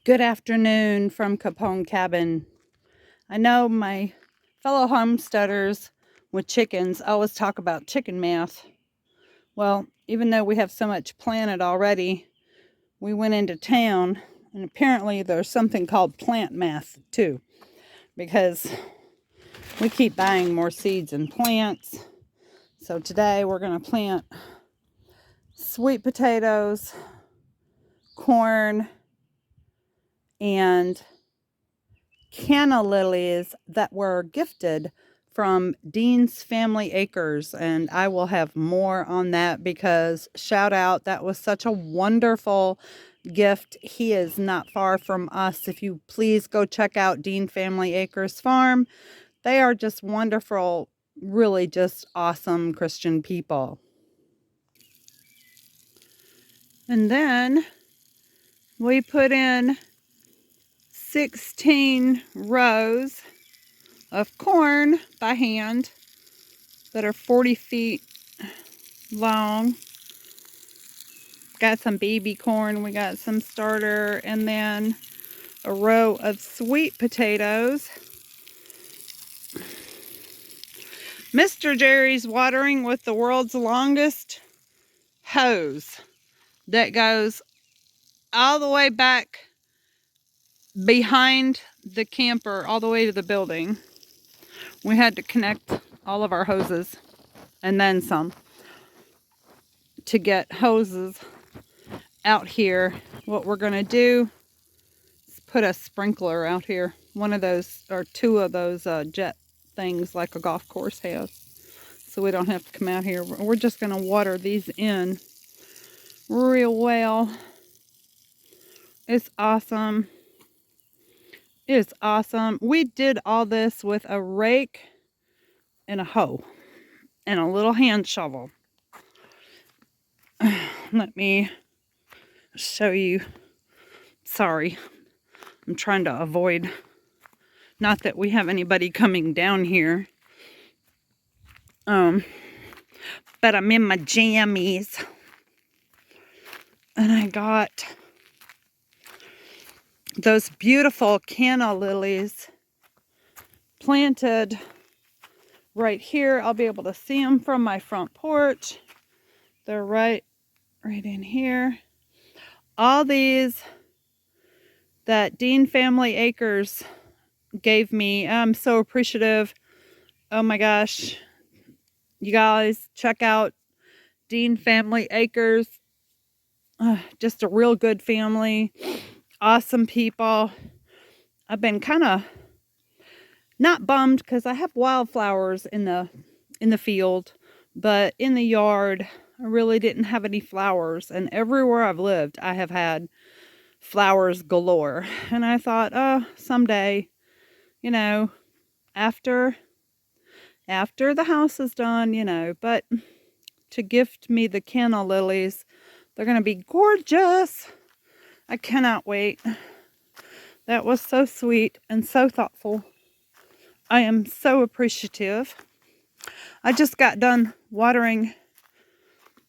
Good afternoon from Capone Cabin. I know my fellow homesteaders with chickens always talk about chicken math. Well, even though we have so much planted already, we went into town and apparently there's something called plant math too, because we keep buying more seeds and plants. So today we're going to plant sweet potatoes, corn, and canna lilies that were gifted from Dean's Family Acres. And I will have more on that because shout out, that was such a wonderful gift. He is not far from us. If you please go check out Dean Family Acres Farm, they are just wonderful, really just awesome Christian people. And then we put in 16 rows of corn by hand that are 40 feet long. Got some baby corn, we got some starter, and then a row of sweet potatoes. Mr. Jerry's watering with the world's longest hose that goes all the way back behind the camper, all the way to the building. We had to connect all of our hoses and then some to get hoses out here. What we're going to do is put a sprinkler out here. One of those or two of those jet things like a golf course has. So we don't have to come out here. We're just going to water these in real well. It's awesome. It's awesome. We did all this with a rake and a hoe and a little hand shovel. Let me show you. Sorry. I'm trying to avoid, not that we have anybody coming down here. But I'm in my jammies. And I got those beautiful canna lilies planted right here. I'll be able to see them from my front porch. They're right in here. All these that Dean Family Acres gave me. I'm so appreciative. Oh my gosh. You guys check out Dean Family Acres. Just a real good family. Awesome people. I've been kind of not bummed because I have wildflowers in the field, but in the yard I really didn't have any flowers, and everywhere I've lived I have had flowers galore. And I thought, oh, someday, you know, after the house is done, you know, but to gift me the canna lilies, they're going to be gorgeous. I cannot wait. That was so sweet and so thoughtful. I am so appreciative. I just got done watering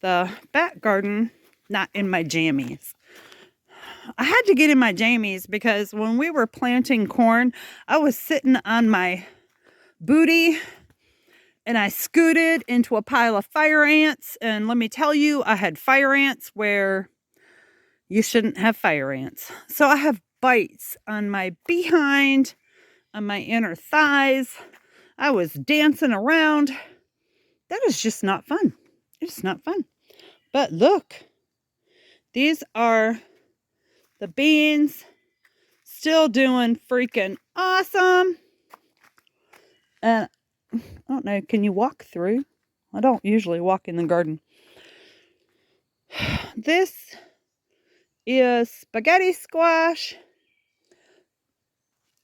the back garden, not in my jammies. I had to get in my jammies because when we were planting corn, I was sitting on my booty and I scooted into a pile of fire ants. And let me tell you, I had fire ants where you shouldn't have fire ants. So I have bites on my behind, on my inner thighs. I was dancing around. That is just not fun. It's not fun. But look, these are the beans, still doing freaking awesome. And I don't know, can you walk through? I don't usually walk in the garden. This is spaghetti squash.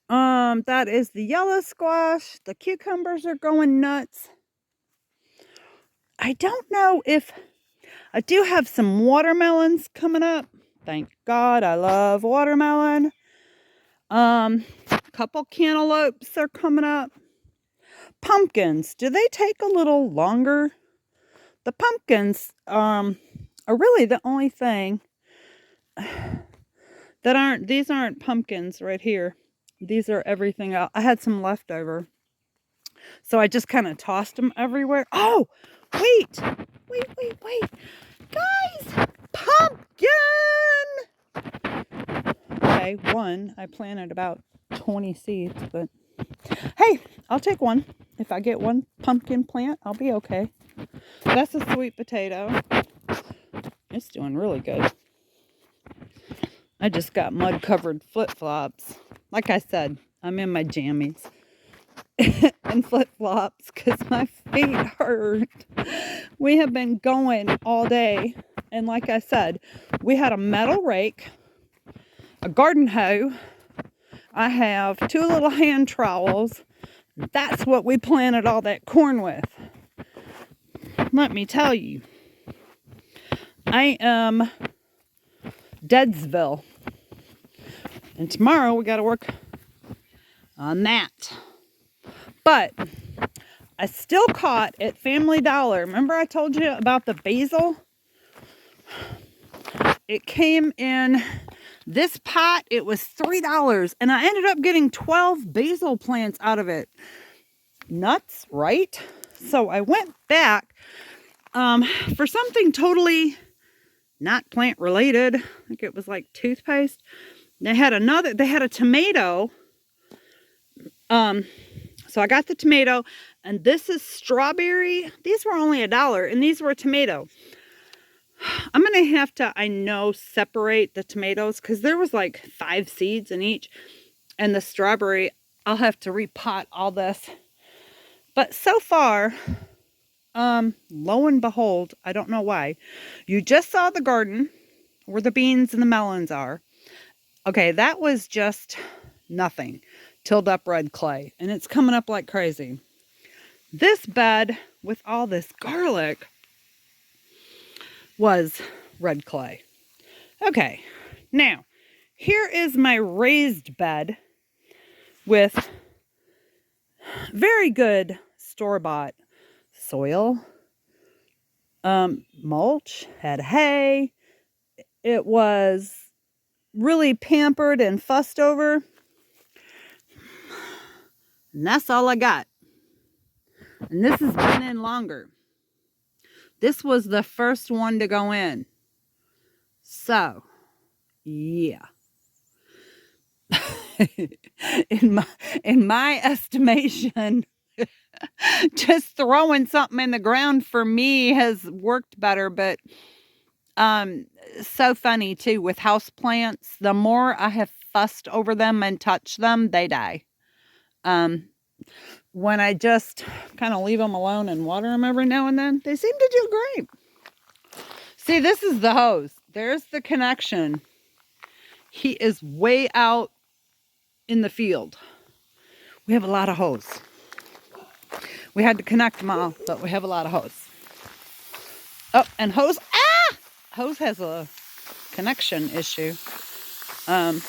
That is the yellow squash. The cucumbers are going nuts. I don't know if I do have some watermelons coming up. Thank God, I love watermelon. Couple cantaloupes are coming up. Pumpkins, do they take a little longer? The pumpkins are really the only thing These aren't pumpkins right here. These are everything else. I had some leftover. So I just kind of tossed them everywhere. Oh, wait. Wait. Guys, pumpkin. Okay, one. I planted about 20 seeds, but hey, I'll take one. If I get one pumpkin plant, I'll be okay. That's a sweet potato. It's doing really good. I just got mud-covered flip-flops. Like I said, I'm in my jammies and flip-flops because my feet hurt. We have been going all day. And like I said, we had a metal rake, a garden hoe. I have 2 little hand trowels. That's what we planted all that corn with. Let me tell you, I am Deadsville. And tomorrow we got to work on that. But I still caught at Family Dollar. Remember I told you about the basil? It came in this pot. It was $3. And I ended up getting 12 basil plants out of it. Nuts, right? So I went back for something totally not plant related. I think it was like toothpaste. They had a tomato. So I got the tomato, and this is strawberry. These were only $1, and these were tomato. I'm going to have to, I know, separate the tomatoes because there was like 5 seeds in each. And the strawberry, I'll have to repot all this. But so far, lo and behold, I don't know why. You just saw the garden where the beans and the melons are. Okay, that was just nothing. Tilled up red clay. And it's coming up like crazy. This bed with all this garlic was red clay. Okay, now here is my raised bed with very good store-bought soil, mulch, had hay. It was really pampered and fussed over. And that's all I got. And this has been in longer. This was the first one to go in. So, yeah. in my estimation, just throwing something in the ground for me has worked better, but so funny too with house plants. The more I have fussed over them and touched them, they die. When I just kind of leave them alone and water them every now and then, they seem to do great. See, this is the hose. There's the connection. He is way out in the field. We have a lot of hose. We had to connect them all, but we have a lot of hose. Oh, and hose. Ah! Hose has a connection issue. I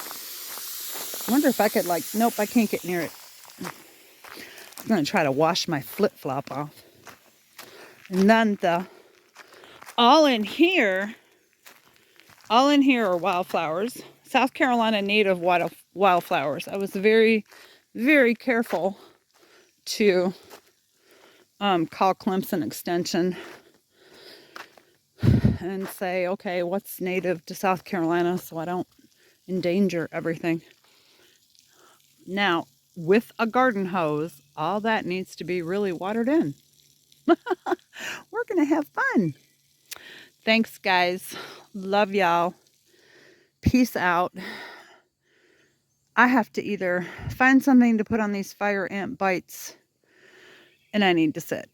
wonder if I could nope, I can't get near it. I'm going to try to wash my flip-flop off. And then all in here are wildflowers. South Carolina native wildflowers. I was very, very careful to call Clemson Extension and say, okay, what's native to South Carolina so I don't endanger everything. Now, with a garden hose, all that needs to be really watered in. We're going to have fun. Thanks, guys. Love y'all. Peace out. I have to either find something to put on these fire ant bites, and I need to sit.